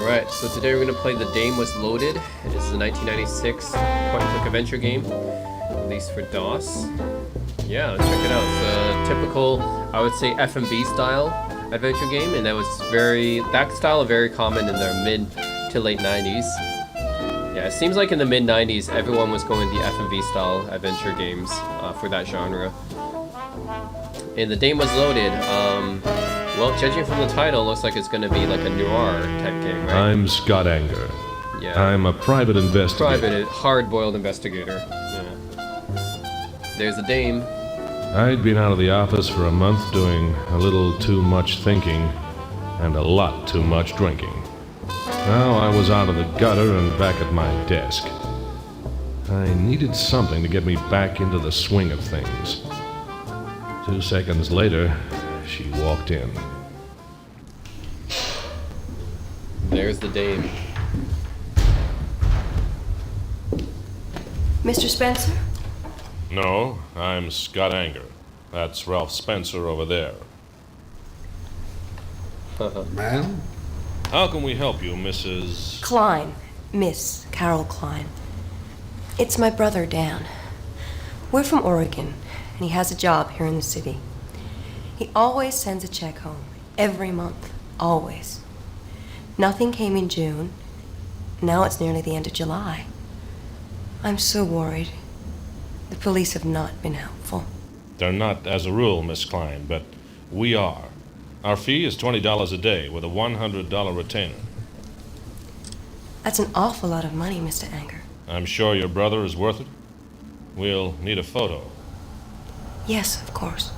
Alright, so today we're going to play The Dame Was Loaded. This is a 1996 point-and-click adventure game, released for DOS. Yeah, let's check it out. It's a typical, I would say, F&B style adventure game, and that style very common in the mid to late 90s. Yeah, it seems like in the mid 90s everyone was going the F&B style adventure games for that genre. And The Dame Was Loaded, well, judging from the title, it looks like it's going to be like a noir type game, right? I'm Scott Anger. Yeah. I'm a private investigator. Hard-boiled investigator. Yeah. There's the Dame. I'd been out of the office for a month doing a little too much thinking and a lot too much drinking. Now I was out of the gutter and back at my desk. I needed something to get me back into the swing of things. 2 seconds later, she walked in. There's the Dame. Mr. Spencer? No, I'm Scott Anger. That's Ralph Spencer over there. Ma'am? How can we help you, Mrs. Klein. Miss Carol Klein. It's my brother, Dan. We're from Oregon, and he has a job here in the city. He always sends a check home, every month, always. Nothing came in June. Now it's nearly the end of July. I'm so worried. The police have not been helpful. They're not as a rule, Miss Klein, but we are. Our fee is $20 a day with a $100 retainer. That's an awful lot of money, Mr. Anger. I'm sure your brother is worth it. We'll need a photo. Yes, of course.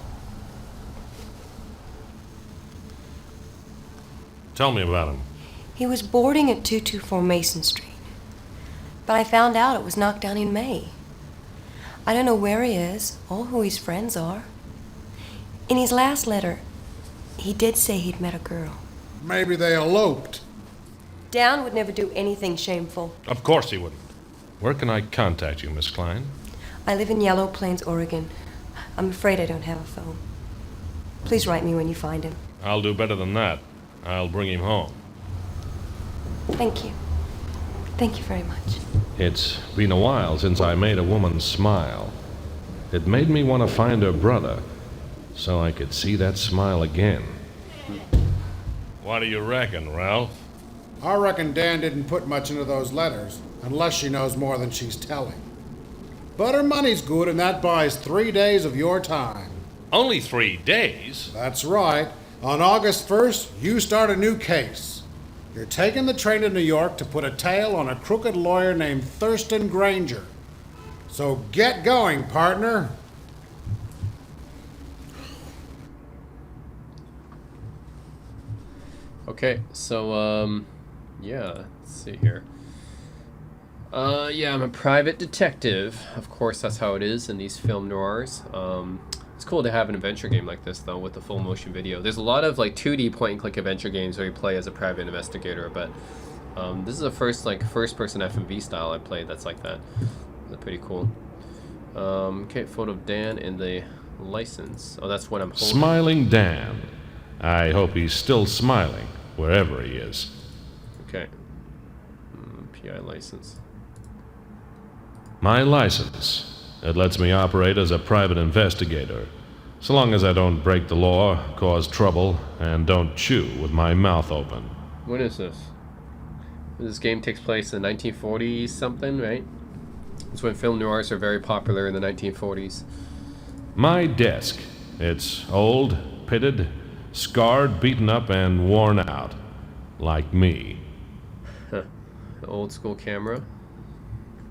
Tell me about him. He was boarding at 224 Mason Street. But I found out it was knocked down in May. I don't know where he is or who his friends are. In his last letter, he did say he'd met a girl. Maybe they eloped. Dan would never do anything shameful. Of course he wouldn't. Where can I contact you, Miss Klein? I live in Yellow Plains, Oregon. I'm afraid I don't have a phone. Please write me when you find him. I'll do better than that. I'll bring him home. Thank you. Thank you very much. It's been a while since I made a woman smile. It made me want to find her brother, so I could see that smile again. What do you reckon, Ralph? I reckon Dan didn't put much into those letters, unless she knows more than she's telling. But her money's good, and that buys 3 days of your time. Only 3 days? That's right. On August 1st, you start a new case. You're taking the train to New York to put a tail on a crooked lawyer named Thurston Granger. So get going, partner. Okay, so, yeah, let's see here. Yeah, I'm a private detective. Of course, that's how it is in these film noirs. It's cool to have an adventure game like this, though, with the full motion video. There's a lot of, like, 2D point-and-click adventure games where you play as a private investigator, but this is the first, like, first-person F&B style I played that's like that. That's pretty cool. Okay, photo of Dan and the license. Oh, that's what I'm holding. Smiling Dan. I hope he's still smiling, wherever he is. Okay. PI license. My license. It lets me operate as a private investigator, so long as I don't break the law, cause trouble, and don't chew with my mouth open. What is this? This game takes place in 1940s something, right? It's when film noirs are very popular in the 1940s. My desk. It's old, pitted, scarred, beaten up, and worn out. Like me. The old school camera.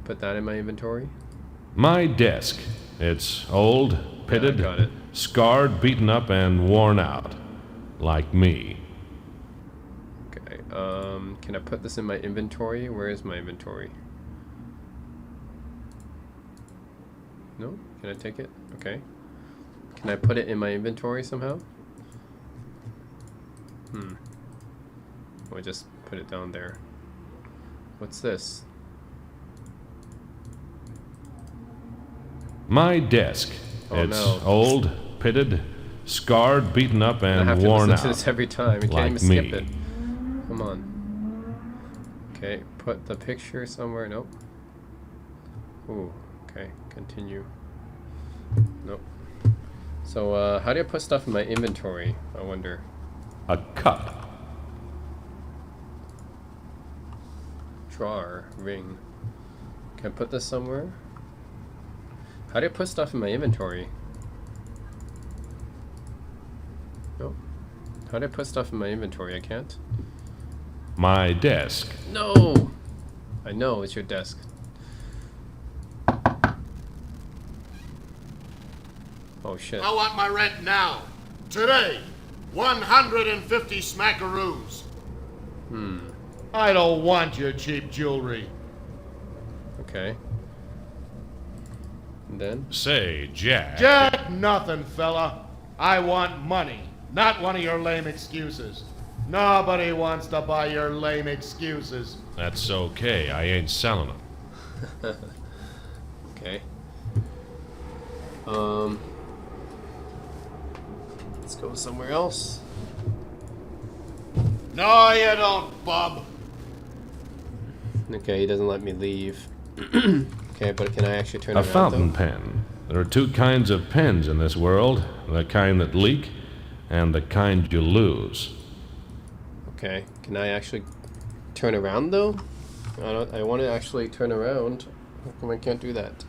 Put that in my inventory. My desk. It's old, pitted, got it. scarred, beaten up, and worn out. Like me. Okay, can I put this in my inventory? Where is my inventory? No? Can I take it? Okay. Can I put it in my inventory somehow? Oh, I just put it down there. What's this? My desk. Oh, It's no. old, pitted, scarred, beaten up, I have and to worn listen to out. this every time. You Like can't even skip me. it. Come on. Okay, put the picture somewhere. Nope. Ooh, okay, continue. Nope. So, how do I put stuff in my inventory? I wonder. A cup. Drawer, ring. Can I put this somewhere? How do I put stuff in my inventory? Nope. How do I put stuff in my inventory? I can't. My desk. No! I know, it's your desk. Oh shit. I want my rent now. Today. 150 smackaroos. I don't want your cheap jewelry. Okay. And then? Say, Jack. Jack nothing, fella. I want money, not one of your lame excuses. Nobody wants to buy your lame excuses. That's okay. I ain't selling them. Okay. Let's go somewhere else. No, you don't, bub. Okay, he doesn't let me leave. Okay, but can I actually turn A around fountain though? pen. There are two kinds of pens in this world. The kind that leak and the kind you lose. Okay, can I actually turn around though? I want to actually turn around. How come I can't do that?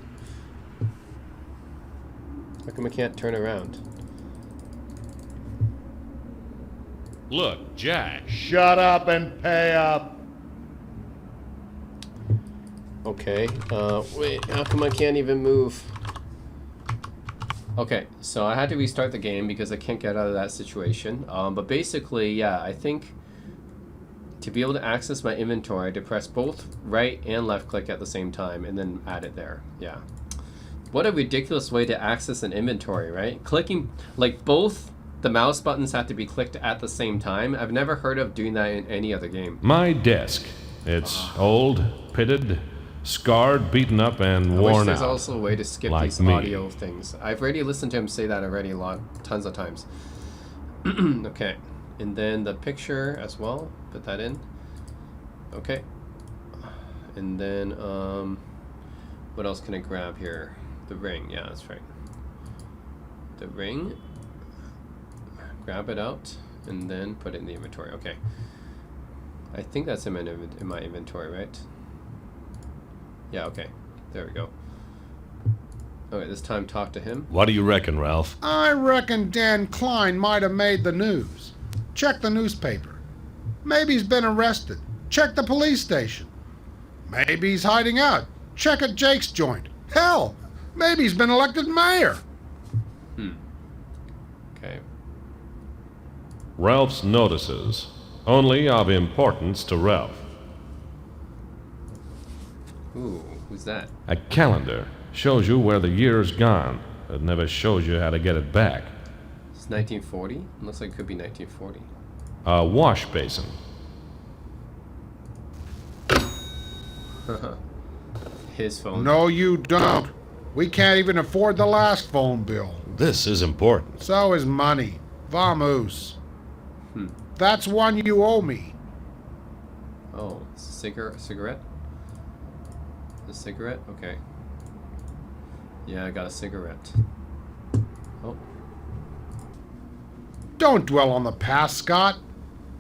How come I can't turn around? Look, Jack. Shut up and pay up. Okay, wait, how come I can't even move? Okay, so I had to restart the game because I can't get out of that situation. But basically, yeah, I think to be able to access my inventory, I had to press both right and left click at the same time and then add it there. Yeah. What a ridiculous way to access an inventory, right? Clicking, like both the mouse buttons have to be clicked at the same time. I've never heard of doing that in any other game. My desk. It's old, pitted, scarred, beaten up, and I wish worn there's out. also a way to skip Like these me. audio things. I've already listened to him say that already tons of times. Okay, and then the picture as well. Put that in. Okay, and then what else can I grab here? The ring. Yeah, that's right. The ring. Grab it out and then put it in the inventory. Okay. I think that's in my inventory, right? Yeah, okay. There we go. Okay, this time talk to him. What do you reckon, Ralph? I reckon Dan Klein might have made the news. Check the newspaper. Maybe he's been arrested. Check the police station. Maybe he's hiding out. Check at Jake's joint. Hell, maybe he's been elected mayor. Okay. Ralph's notices. Only of importance to Ralph. Ooh, who's that? A calendar shows you where the year's gone. It never shows you how to get it back. It's 1940? Looks like it could be 1940. A wash basin. His phone. No, you don't. We can't even afford the last phone bill. This is important. So is money. Vamos. That's one you owe me. Oh, cigarette? The cigarette? Okay. Yeah, I got a cigarette. Oh, Don't dwell on the past, Scott.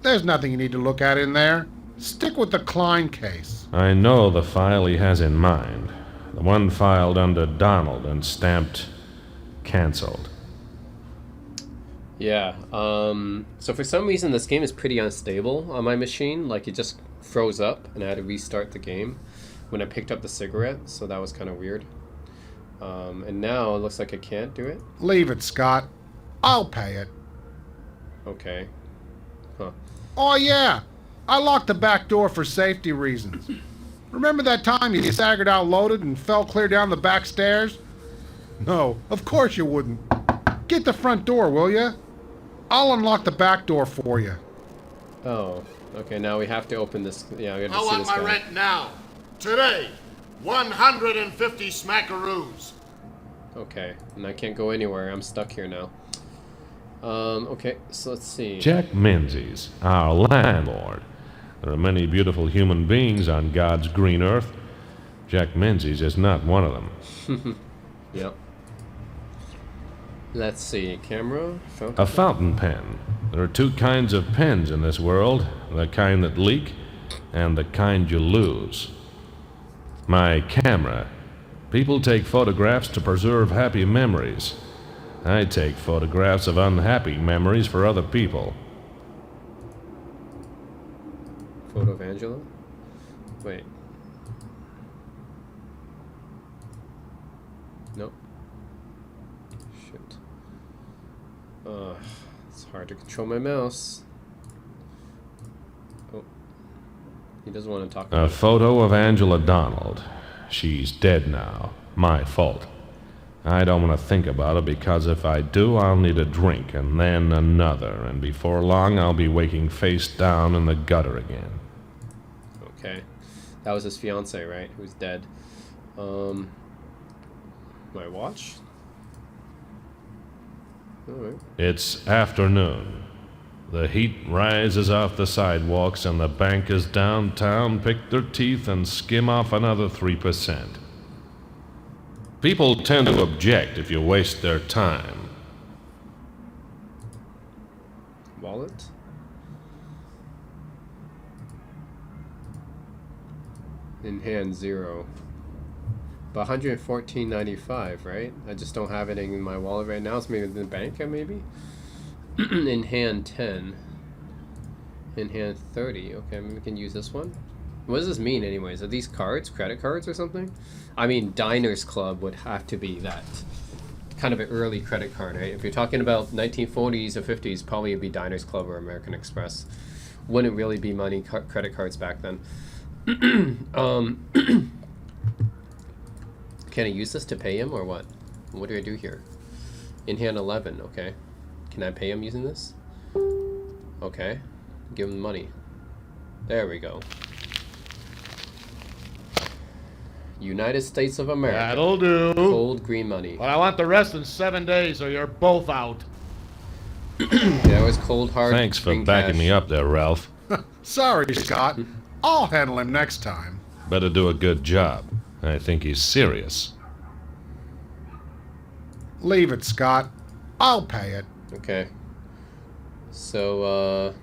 There's nothing you need to look at in there. Stick with the Klein case. I know the file he has in mind. The one filed under Donald and stamped canceled. yeah. So for some reason, this game is pretty unstable on my machine. Like, it just froze up, and I had to restart the game when I picked up the cigarette, so that was kind of weird. And now it looks like I can't do it. Leave it, Scott. I'll pay it. Okay. Huh. Oh, yeah. I locked the back door for safety reasons. Remember that time you staggered out loaded and fell clear down the back stairs? No, of course you wouldn't. Get the front door, will you? I'll unlock the back door for you. Oh, okay, now we have to open this. Yeah, we have to I see want this my guy. rent now. Today. 150 smackaroos. Okay, and I can't go anywhere. I'm stuck here now. Okay, so let's see. Jack Menzies, our landlord. There are many beautiful human beings on God's green earth. Jack Menzies is not one of them. Yep. Let's see. Camera? Fountain. A fountain pen. There are two kinds of pens in this world, the kind that leak and the kind you lose. My camera. People take photographs to preserve happy memories. I take photographs of unhappy memories for other people. Photo of Angela? Wait. Nope. Shit. It's hard to control my mouse. Oh. He doesn't want to talk about A it. photo of Angela Donald. She's dead now. My fault. I don't want to think about it because if I do, I'll need a drink and then another, and before long I'll be waking face down in the gutter again. Okay. That was his fiance, right? Who's dead. My watch? Alright. It's afternoon. The heat rises off the sidewalks and the bankers downtown pick their teeth and skim off another 3%. People tend to object if you waste their time. Wallet? In hand, 0. But 114.95, right? I just don't have it in my wallet right now. It's maybe in the bank, maybe? In hand, 10. In hand, 30. Okay, maybe we can use this one. What does this mean, anyways? Are these cards? Credit cards or something? I mean, Diners Club would have to be that. Kind of an early credit card, right? If you're talking about 1940s or 50s, probably it'd be Diners Club or American Express. Wouldn't really be money credit cards back then. Can I use this to pay him or what? What do I do here? In hand 11, okay. Can I pay him using this? Okay. Give him the money. There we go. United States of America. That'll do. Cold green money. But I want the rest in 7 days or you're both out. That was cold hard. Thanks for green backing cash. me up there, Ralph. Sorry, Scott. I'll handle him next time. Better do a good job. I think he's serious. Leave it, Scott. I'll pay it. Okay. So,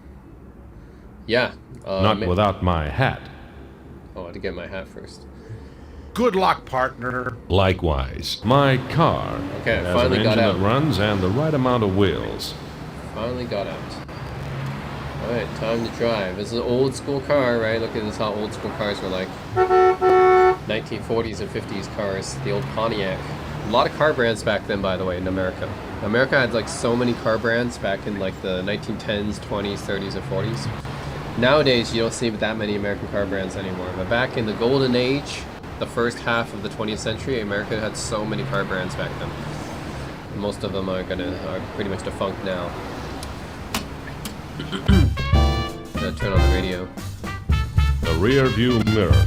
yeah. Not without my hat. Oh, I had to get my hat first. Good luck, partner. Likewise, my car. Okay, I It has finally an got engine out. that runs and the right amount of wheels. Finally got out. Alright, time to drive. This is an old school car, right? Look at this, how old school cars were like. 1940s and 50s cars. The old Pontiac. A lot of car brands back then, by the way, in America. America had like so many car brands back in like the 1910s, 20s, 30s, and 40s. Nowadays, you don't see that many American car brands anymore. But back in the golden age, the first half of the 20th century, America had so many car brands back then. Most of them are pretty much defunct now. Gonna turn on the radio. The rear view mirror.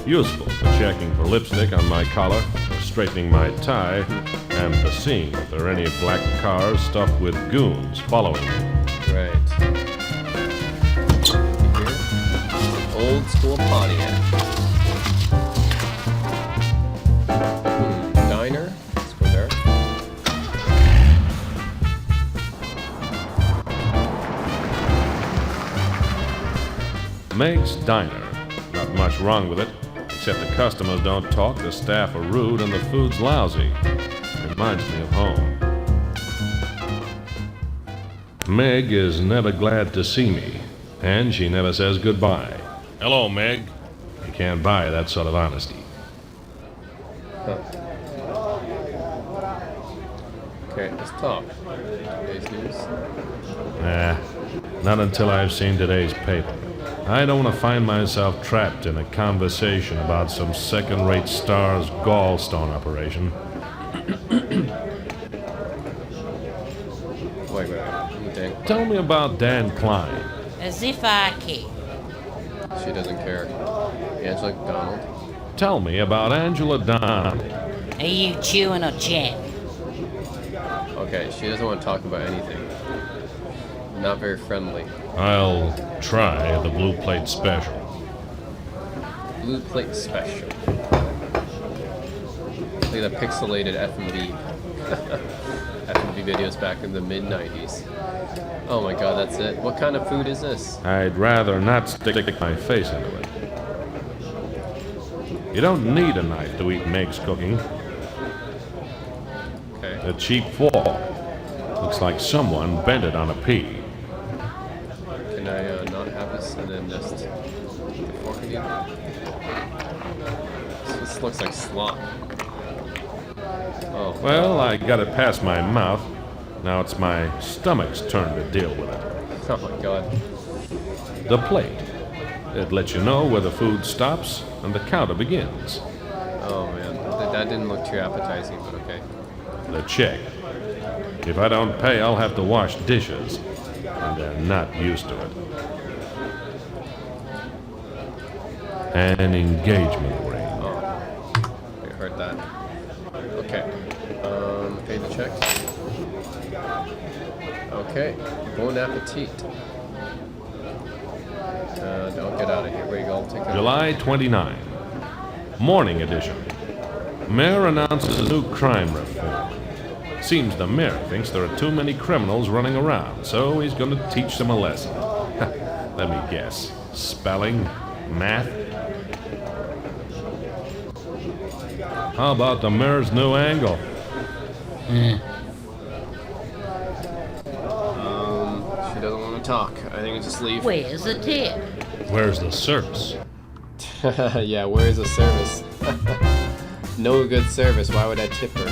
Useful for checking for lipstick on my collar, for straightening my tie, and for seeing if there are any black cars stuffed with goons following me. Right. Here. Old school Pontiac. Diner. Let's go there. Meg's Diner. Not much wrong with it, except the customers don't talk, the staff are rude, and the food's lousy. Reminds me of home. Meg is never glad to see me, and she never says goodbye. Hello, Meg. You can't buy that sort of honesty. Okay, let's talk. Today's news. Nah, not until I've seen today's paper. I don't want to find myself trapped in a conversation about some second-rate star's gallstone operation. Wait. Okay. Tell me about Dan Klein. As if I care. She doesn't care. Angela Donald. Tell me about Angela Donald. Are you chewing or chatting? Okay, she doesn't want to talk about anything. Not very friendly. I'll try the blue plate special. Blue plate special. Look at that pixelated F&B. F&B videos back in the mid-90s. Oh my god, that's it. What kind of food is this? I'd rather not stick my face into it. You don't need a knife to eat Meg's cooking. Okay. A cheap fork. Looks like someone bent it on a pea. Can I not have this and then just put the fork again? This looks like slop. Oh. Well, I got it past my mouth. Now it's my stomach's turn to deal with it. Oh my god. The plate. It lets you know where the food stops and the counter begins. Oh man. That didn't look too appetizing, but okay. The check. If I don't pay, I'll have to wash dishes. And they're not used to it. An engagement ring. I heard that. Okay. Pay the check. Okay. Bon appetit. I'll get out of here. Where you go? I'll take it. July 29. Morning edition. Mayor announces a new crime reform. Seems the mayor thinks there are too many criminals running around, so he's going to teach them a lesson. Let me guess. Spelling? Math? How about the mayor's new angle? She doesn't want to talk. I think I just leave. Where's the tip? Where's the service? Yeah, where's the service? No good service. Why would I tip her?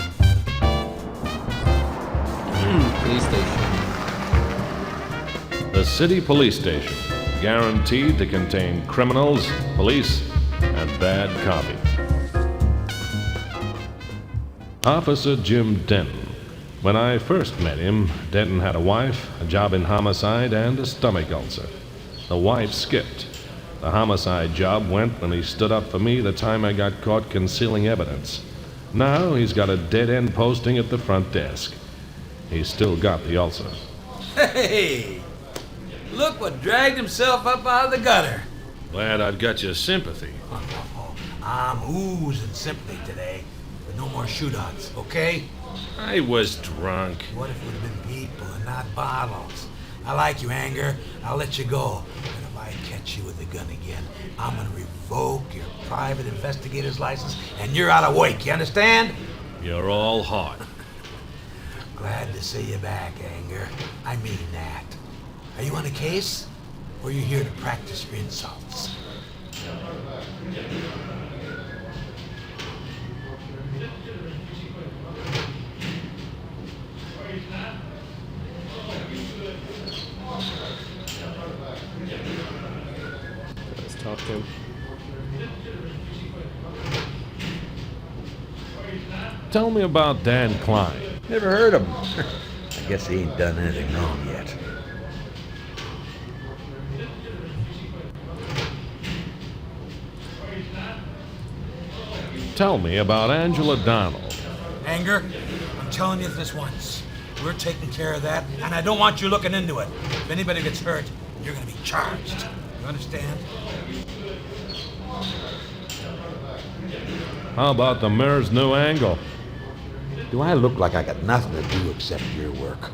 Police station. The city police station. Guaranteed to contain criminals, police, and bad copy. Officer Jim Denton. When I first met him, Denton had a wife, a job in homicide, and a stomach ulcer. The wife skipped. The homicide job went when he stood up for me the time I got caught concealing evidence. Now he's got a dead-end posting at the front desk. He's still got the ulcer. Hey! Look what dragged himself up out of the gutter. Glad I'd got your sympathy. I'm oozing sympathy today, but no more shootouts, okay? I was drunk. What if it would have been people and not bottles? I like you, Anger. I'll let you go. But if I catch you with a gun again, I'm gonna revoke your private investigator's license, and you're out of work, you understand? You're all hot. Glad to see you back, Anger. I mean that. Are you on a case? Or are you here to practice your insults? Let's talk to him. Tell me about Dan Klein. Never heard of him. I guess he ain't done anything wrong yet. Tell me about Angela Donald. Anger, I'm telling you this once. We're taking care of that, and I don't want you looking into it. If anybody gets hurt, you're gonna be charged. You understand? How about the mayor's new angle? Do I look like I got nothing to do except your work?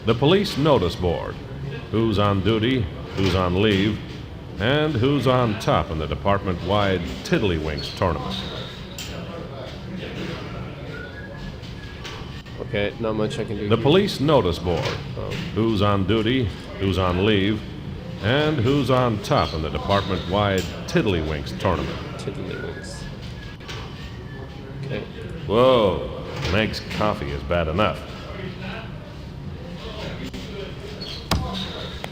The police notice board. Who's on duty, who's on leave, and who's on top in the department-wide Tiddlywinks tournament. Okay, not much I can do. The here. police notice board. Who's on duty, who's on leave, and who's on top in the department-wide Tiddlywinks tournament. Tiddlywinks. Okay. Whoa, Meg's coffee is bad enough.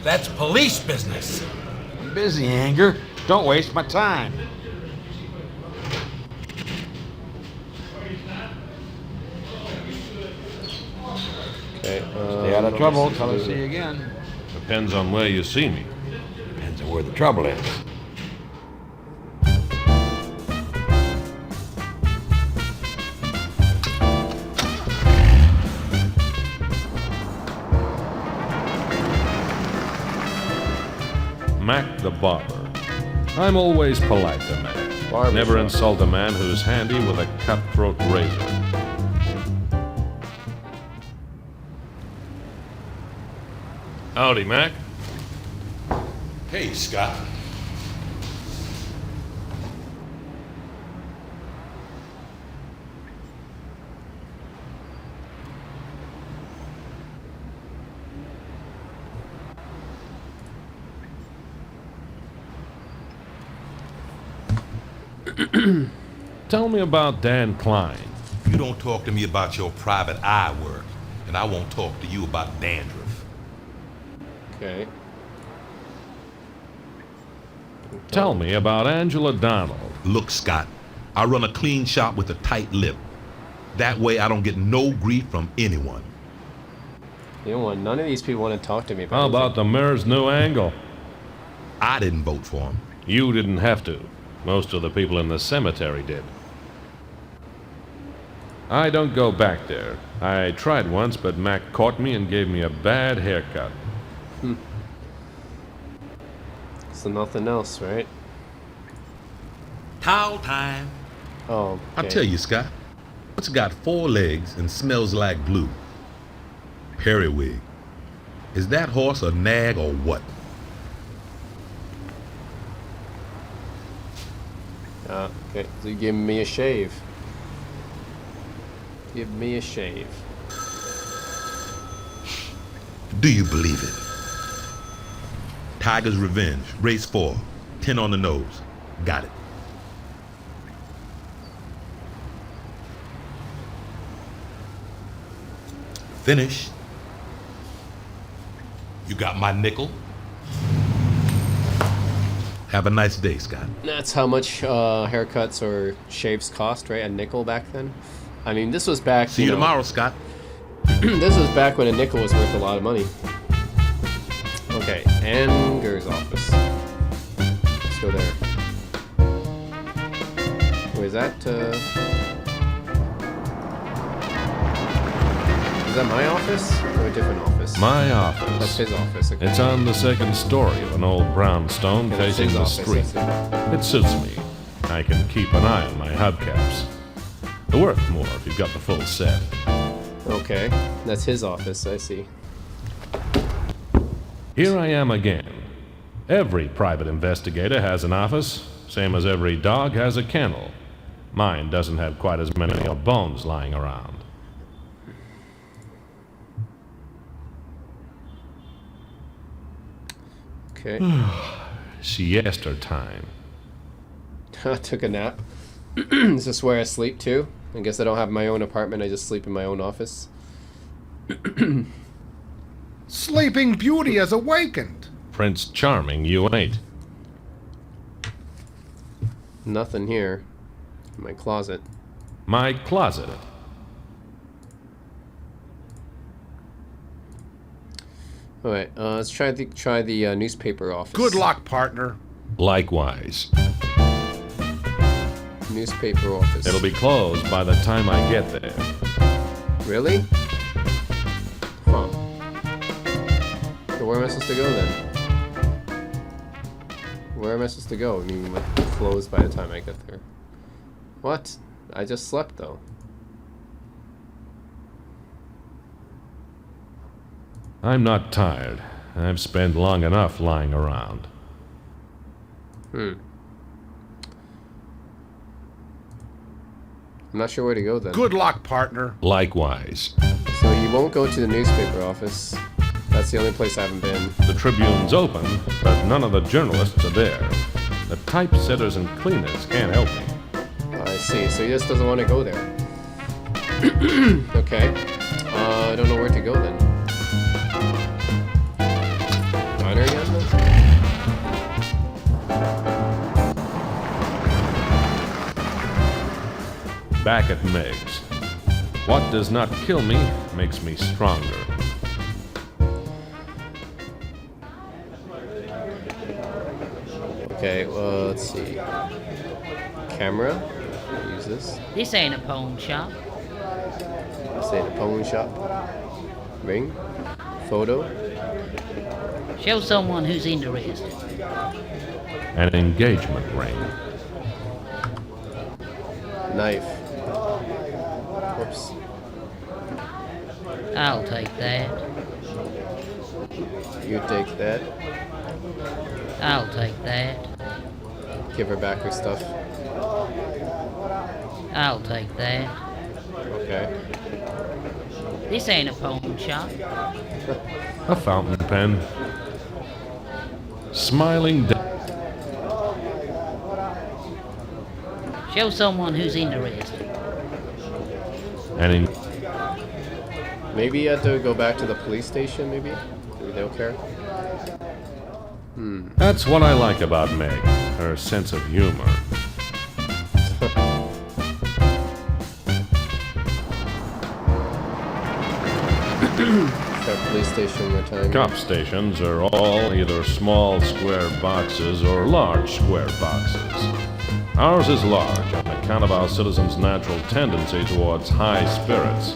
That's police business. I'm busy, Anger. Don't waste my time. Okay. Stay out of trouble till I see you again. Depends on where you see me. Depends on where the trouble is. Mac the barber. I'm always polite to Mac. Barber Never shop. insult a man who's handy with a cutthroat razor. Howdy, Mac. Hey, Scott. Tell me about Dan Klein. You don't talk to me about your private eye work, and I won't talk to you about dandruff. Okay. Tell me about Angela Donald. Look, Scott, I run a clean shop with a tight lip. That way I don't get no grief from anyone. You know what? None of these people want to talk to me about How about the mayor's new angle? I didn't vote for him. You didn't have to. Most of the people in the cemetery did. I don't go back there. I tried once, but Mac caught me and gave me a bad haircut. So nothing else, right? Towel time. Oh, okay. I'll tell you, Scott. What's got 4 legs and smells like glue? Periwig. Is that horse a nag or what? Okay, so you're giving me a shave. Give me a shave. Do you believe it? Tiger's Revenge, race 4, 10 on the nose. Got it. Finish. You got my nickel? Have a nice day, Scott. That's how much haircuts or shaves cost, right? A nickel back then? I mean, this was back, See you tomorrow, Scott. This was back when a nickel was worth a lot of money. Okay, Anger's office. Let's go there. Wait, is that my office or a different office? My office. That's his office. Okay. It's on the 2nd story of an old brownstone Okay, that's facing his the office, street. I see. It suits me. I can keep an eye on my hubcaps. They're worth more if you've got the full set. Okay, that's his office. I see. Here I am again. Every private investigator has an office, same as every dog has a kennel. Mine doesn't have quite as many bones lying around. Okay. Siesta time. I took a nap. Is this where I sleep too? I guess I don't have my own apartment. I just sleep in my own office. Sleeping Beauty has awakened. Prince Charming, you ain't. Nothing here. In my closet. My closet. All right. Let's try the newspaper office. Good luck, partner. Likewise. Newspaper office. It'll be closed by the time I get there. Really? Huh. So where am I supposed to go then? Where am I supposed to go? I mean, like, closed by the time I get there. What? I just slept though. I'm not tired. I've spent long enough lying around. I'm not sure where to go then. Good luck, partner. Likewise. So you won't go to the newspaper office. That's the only place I haven't been. The Tribune's open, but none of the journalists are there. The typesetters and cleaners can't help me. I see. So he just doesn't want to go there. Okay. I don't know where to go then. Diner again then? Back at Meg's. What does not kill me makes me stronger. Okay, well, let's see. Camera. Use this. This ain't a pawn shop. Say the pawn shop. Ring. Photo. Show someone who's interested. An engagement ring. Knife. Whoops. I'll take that. You take that. I'll take that. Give her back her stuff. I'll take that. Okay. This ain't a pawn shop. A fountain pen. Smiling Show someone who's interested. and Maybe you have to go back to the police station, maybe? Maybe they don't care. That's what I like about Meg, her sense of humor. That police station one more time. Cop stations are all either small square boxes or large square boxes. Ours is large on account of our citizens' natural tendency towards high spirits.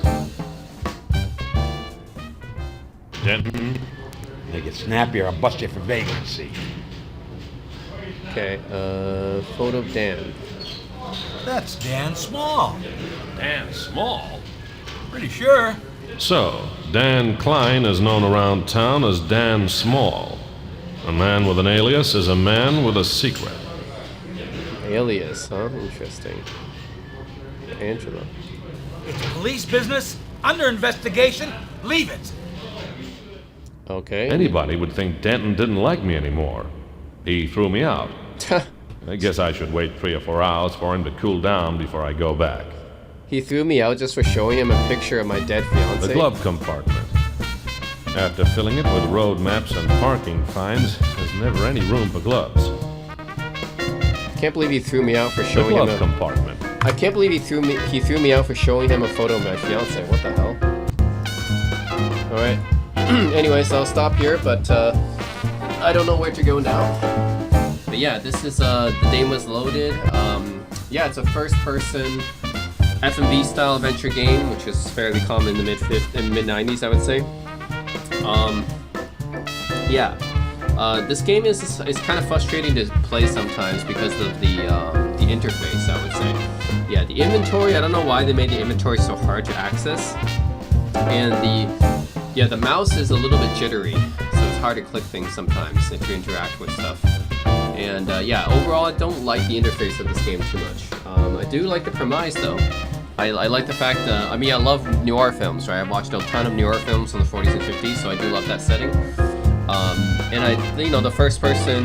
Denton, Make it snappier, I'll bust you for vagrancy. Okay, photo of Dan. That's Dan Small. Dan Small. Pretty sure. So, Dan Klein is known around town as Dan Small. A man with an alias is a man with a secret. Alias, huh? Interesting. Angela. It's police business, under investigation. Leave it. Okay. Anybody would think Denton didn't like me anymore. He threw me out. I guess I should wait 3 or 4 hours for him to cool down before I go back. He threw me out just for showing him a picture of my dead fiance. The glove compartment. After filling it with road maps and parking fines, there's never any room for gloves. Can't believe he threw me out for The showing him glove a... compartment. I can't believe he threw me out for showing him a photo of my fiance. What the hell? Alright. Anyways, I'll stop here, but I don't know where to go now. But yeah, this is The Dame Was Loaded. Yeah, it's a first-person F&B style adventure game, which is fairly common in the mid-90s, I would say. Yeah. This game is kind of frustrating to play sometimes because of the interface, I would say. Yeah, the inventory, I don't know why they made the inventory so hard to access. And the mouse is a little bit jittery, so it's hard to click things sometimes if you interact with stuff. And yeah, overall I don't like the interface of this game too much. I do like the premise though. I like the fact that, I mean, I love noir films, right? I've watched a ton of noir films from the 40s and 50s, so I do love that setting. And the first person,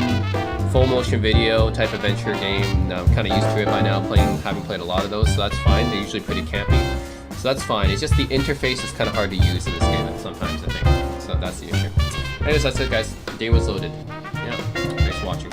full motion video type adventure game, I'm kind of used to it by now, having played a lot of those, so that's fine. They're usually pretty campy, so that's fine. It's just the interface is kind of hard to use in this game sometimes, I think. So that's the issue. Anyways, that's it, guys. The Dame Was Loaded. Yeah, thanks for watching.